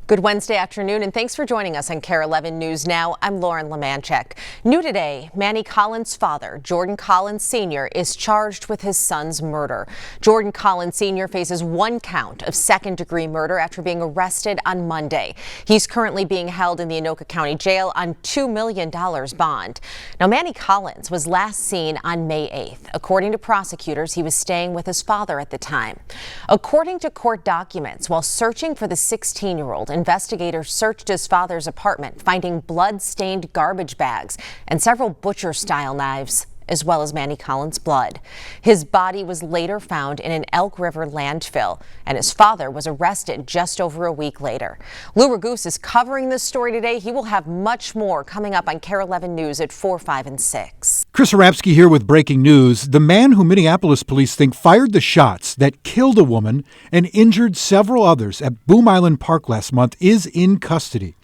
Good Wednesday afternoon, and thanks for joining us on KARE 11 News Now. I'm Lauren Lemanchek. New today, Manny Collins' father, Jordan Collins Sr., is charged with his son's murder. Jordan Collins Sr. faces one count of second-degree murder after being arrested on Monday. He's currently being held in the Anoka County Jail on $2 million bond. Now, Manny Collins was last seen on May 8th. According to prosecutors, he was staying with his father at the time. According to court documents, while searching for the 16-year-old, investigators searched his father's apartment, finding blood-stained garbage bags and several butcher-style knives, as well as Manny Collins' blood. His body was later found in an Elk River landfill, and his father was arrested just over a week later. Lou Raguse is covering this story today. He will have much more coming up on KARE 11 News at 4, 5, and 6. Chris Arabsky here with breaking news. The man who Minneapolis police think fired the shots that killed a woman and injured several others at Boom Island Park last month is in custody.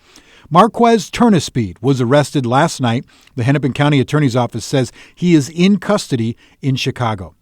Marquez Turnipseed was arrested last night. The Hennepin County Attorney's Office says he is in custody in Chicago.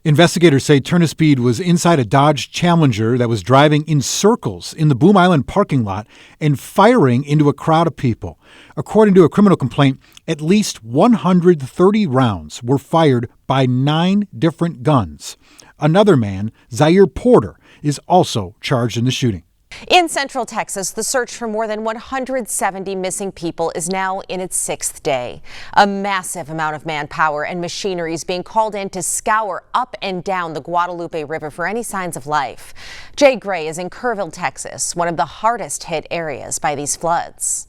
Investigators say Turnipseed was inside a Dodge Challenger that was driving in circles in the Boom Island parking lot and firing into a crowd of people. According to a criminal complaint, at least 130 rounds were fired by 9 different guns. Another man, Zaire Porter, is also charged in the shooting. In Central Texas, the search for more than 170 missing people is now in its 6th day. A massive amount of manpower and machinery is being called in to scour up and down the Guadalupe River for any signs of life. Jay Gray is in Kerrville, Texas, one of the hardest hit areas by these floods.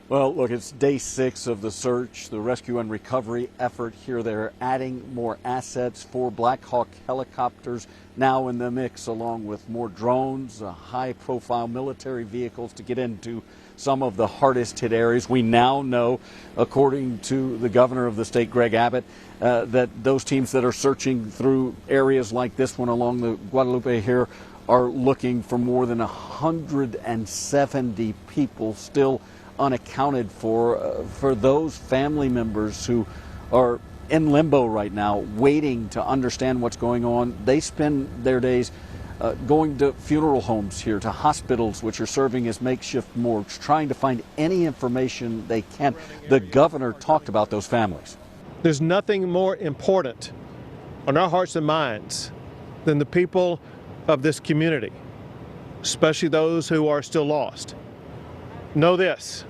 Well, look, it's day 6 of the search, the rescue and recovery effort here. They're adding more assets, 4 Black Hawk helicopters now in the mix, along with more drones, high-profile military vehicles to get into some of the hardest hit areas. We now know, according to the governor of the state, Greg Abbott, that those teams that are searching through areas like this one along the Guadalupe here are looking for more than 170 people still unaccounted for those family members who are in limbo right now, waiting to understand what's going on. They spend their days going to funeral homes here, to hospitals, which are serving as makeshift morgues, trying to find any information they can. The governor talked about those families. There's nothing more important on our hearts and minds than the people of this community, especially those who are still lost. Know this: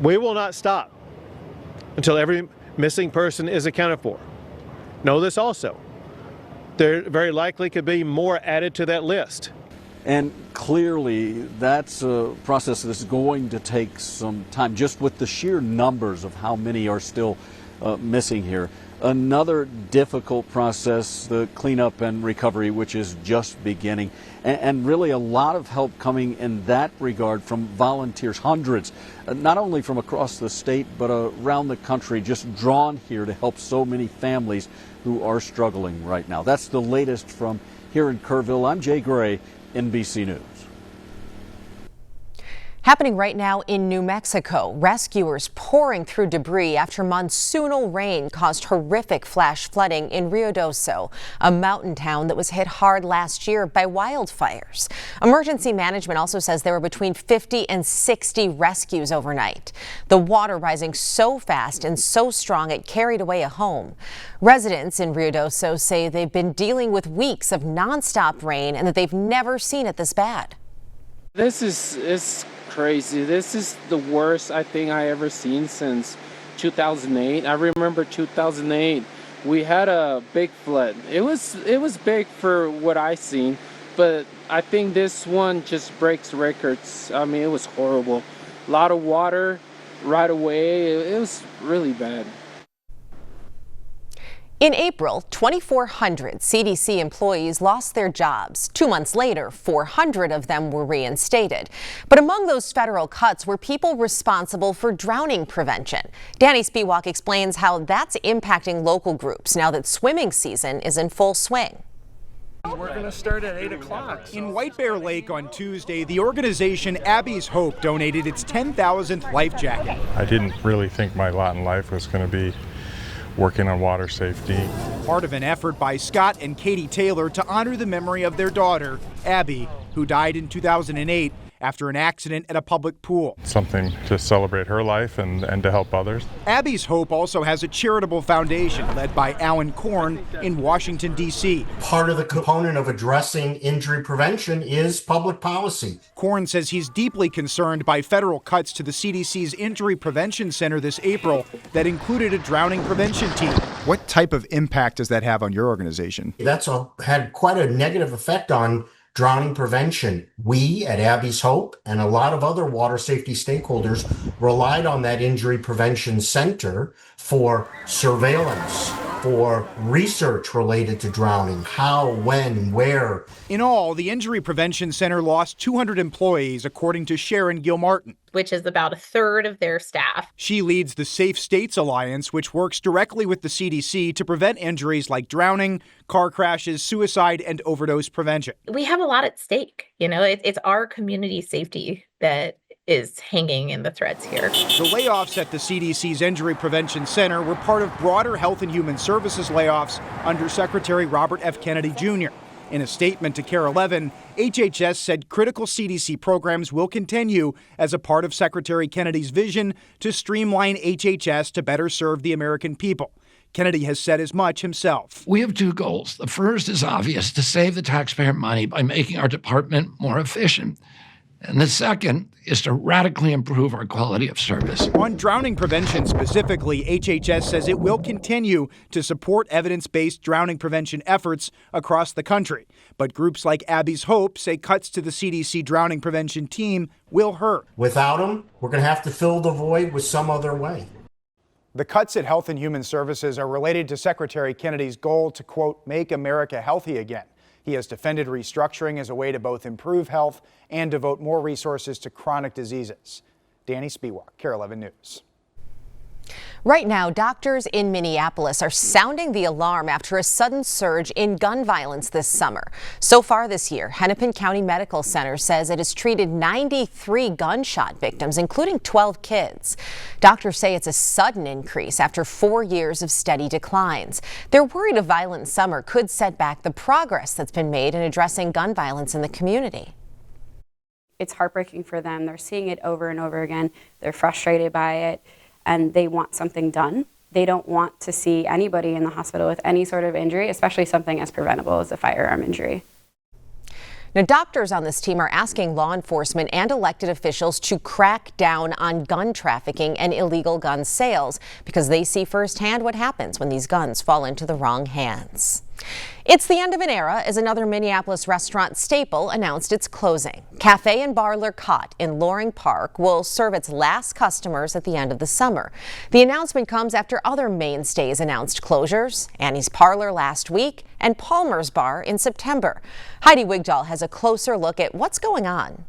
we will not stop until every missing person is accounted for. Know this also: there very likely could be more added to that list. And clearly that's a process that's going to take some time, just with the sheer numbers of how many are still missing here. Another difficult process, the cleanup and recovery, which is just beginning. And really a lot of help coming in that regard from volunteers, hundreds, not only from across the state, but around the country, just drawn here to help so many families who are struggling right now. That's the latest from here in Kerrville. I'm Jay Gray, NBC News. Happening right now in New Mexico, rescuers pouring through debris after monsoonal rain caused horrific flash flooding in Ruidoso, a mountain town that was hit hard last year by wildfires. Emergency management also says there were between 50 and 60 rescues overnight. The water rising so fast and so strong it carried away a home. Residents in Ruidoso say they've been dealing with weeks of nonstop rain and that they've never seen it this bad. It's crazy. This is the worst I think I ever seen since 2008. I remember 2008 we had a big flood. It was big for what I seen, but I think this one just breaks records. I mean, it was horrible. A lot of water right away. It was really bad. In April, 2,400 CDC employees lost their jobs. 2 months later, 400 of them were reinstated. But among those federal cuts were people responsible for drowning prevention. Danny Spiewak explains how that's impacting local groups now that swimming season is in full swing. We're going to start at 8 o'clock. In White Bear Lake on Tuesday, the organization Abby's Hope donated its 10,000th life jacket. I didn't really think my lot in life was going to be working on water safety. Part of an effort by Scott and Katie Taylor to honor the memory of their daughter, Abby, who died in 2008 after an accident at a public pool. Something to celebrate her life and to help others. Abby's Hope also has a charitable foundation led by Alan Korn in Washington, D.C. Part of the component of addressing injury prevention is public policy. Korn says he's deeply concerned by federal cuts to the CDC's Injury Prevention Center this April that included a drowning prevention team. What type of impact does that have on your organization? That's had quite a negative effect on drowning prevention. We at Abby's Hope and a lot of other water safety stakeholders relied on that injury prevention center for surveillance, for research related to drowning, how, when, where. In all, the Injury Prevention Center lost 200 employees, according to Sharon Gilmartin, which is about a third of their staff. She leads the Safe States Alliance, which works directly with the CDC to prevent injuries like drowning, car crashes, suicide, and overdose prevention. We have a lot at stake. It's our community safety that is hanging in the threads here. The layoffs at the CDC's Injury Prevention Center were part of broader Health and Human Services layoffs under Secretary Robert F. Kennedy Jr. In a statement to KARE 11, HHS said critical CDC programs will continue as a part of Secretary Kennedy's vision to streamline HHS to better serve the American people. Kennedy has said as much himself. We have two goals. The first is obvious, to save the taxpayer money by making our department more efficient. And the second is to radically improve our quality of service. On drowning prevention specifically, HHS says it will continue to support evidence-based drowning prevention efforts across the country. But groups like Abby's Hope say cuts to the CDC drowning prevention team will hurt. Without them, we're going to have to fill the void with some other way. The cuts at Health and Human Services are related to Secretary Kennedy's goal to, quote, make America healthy again. He has defended restructuring as a way to both improve health and devote more resources to chronic diseases. Danny Spiewak, KARE 11 News. Right now, doctors in Minneapolis are sounding the alarm after a sudden surge in gun violence this summer. So far this year, Hennepin County Medical Center says it has treated 93 gunshot victims, including 12 kids. Doctors say it's a sudden increase after 4 years of steady declines. They're worried a violent summer could set back the progress that's been made in addressing gun violence in the community. It's heartbreaking for them. They're seeing it over and over again. They're frustrated by it, and they want something done. They don't want to see anybody in the hospital with any sort of injury, especially something as preventable as a firearm injury. Now, doctors on this team are asking law enforcement and elected officials to crack down on gun trafficking and illegal gun sales because they see firsthand what happens when these guns fall into the wrong hands. It's the end of an era as another Minneapolis restaurant staple announced its closing. Cafe and Bar Le Cotte in Loring Park will serve its last customers at the end of the summer. The announcement comes after other mainstays announced closures, Annie's Parlor last week and Palmer's Bar in September. Heidi Wigdahl has a closer look at what's going on.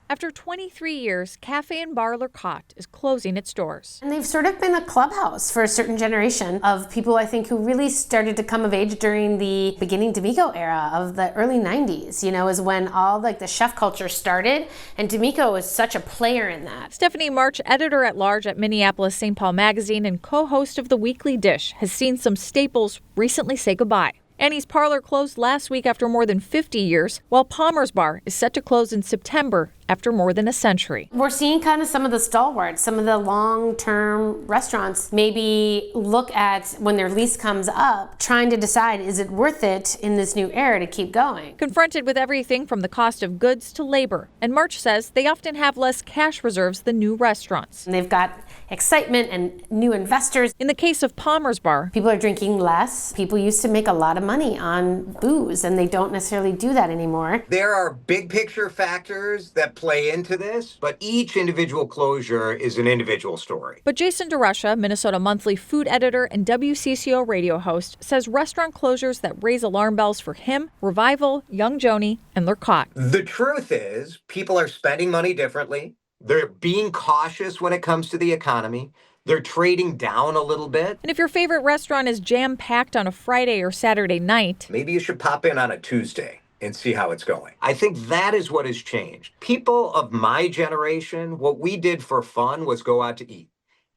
After 23 years, Cafe and Bar Le Cotte is closing its doors. And they've sort of been a clubhouse for a certain generation of people, I think, who really started to come of age during the beginning D'Amico era of the early 90s, is when all the chef culture started, and D'Amico was such a player in that. Stephanie March, editor-at-large at Minneapolis St. Paul Magazine and co-host of The Weekly Dish, has seen some staples recently say goodbye. Annie's Parlor closed last week after more than 50 years, while Palmer's Bar is set to close in September after more than a century. We're seeing kind of some of the stalwarts, some of the long-term restaurants maybe look at when their lease comes up, trying to decide, is it worth it in this new era to keep going? Confronted with everything from the cost of goods to labor, and March says they often have less cash reserves than new restaurants. And they've got excitement and new investors. In the case of Palmer's Bar, people are drinking less. People used to make a lot of money on booze, and they don't necessarily do that anymore. There are big picture factors that play into this, but each individual closure is an individual story. But Jason DeRusha, Minnesota Monthly food editor and WCCO radio host, says restaurant closures that raise alarm bells for him, Revival, Young Joni, and Le Cotte. The truth is, people are spending money differently. They're being cautious when it comes to the economy. They're trading down a little bit. And if your favorite restaurant is jam-packed on a Friday or Saturday night, maybe you should pop in on a Tuesday and see how it's going. I think that is what has changed. People of my generation, what we did for fun was go out to eat.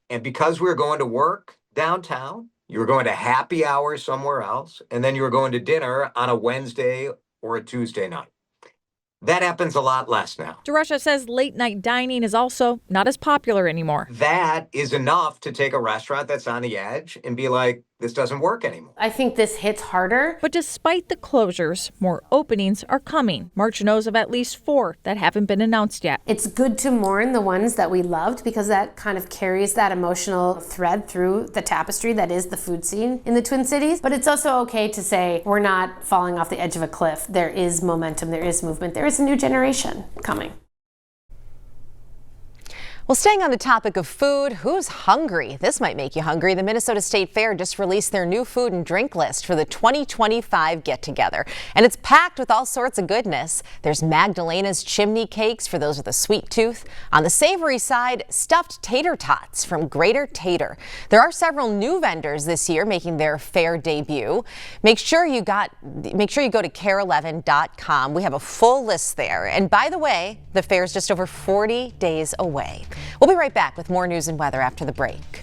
And because we were going to work downtown, you were going to happy hour somewhere else, and then you were going to dinner on a Wednesday or a Tuesday night. That happens a lot less now. DeRusha says late night dining is also not as popular anymore. That is enough to take a restaurant that's on the edge and be like, this doesn't work anymore. I think this hits harder. But despite the closures, more openings are coming. March knows of at least 4 that haven't been announced yet. It's good to mourn the ones that we loved because that kind of carries that emotional thread through the tapestry that is the food scene in the Twin Cities. But it's also okay to say we're not falling off the edge of a cliff. There is momentum, there is movement, there is a new generation coming. Well, staying on the topic of food, who's hungry? This might make you hungry. The Minnesota State Fair just released their new food and drink list for the 2025 get-together. And it's packed with all sorts of goodness. There's Magdalena's chimney cakes for those with a sweet tooth. On the savory side, stuffed tater tots from Greater Tater. There are several new vendors this year making their fair debut. Make sure you go to KARE11.com. We have a full list there. And by the way, the fair is just over 40 days away. We'll be right back with more news and weather after the break.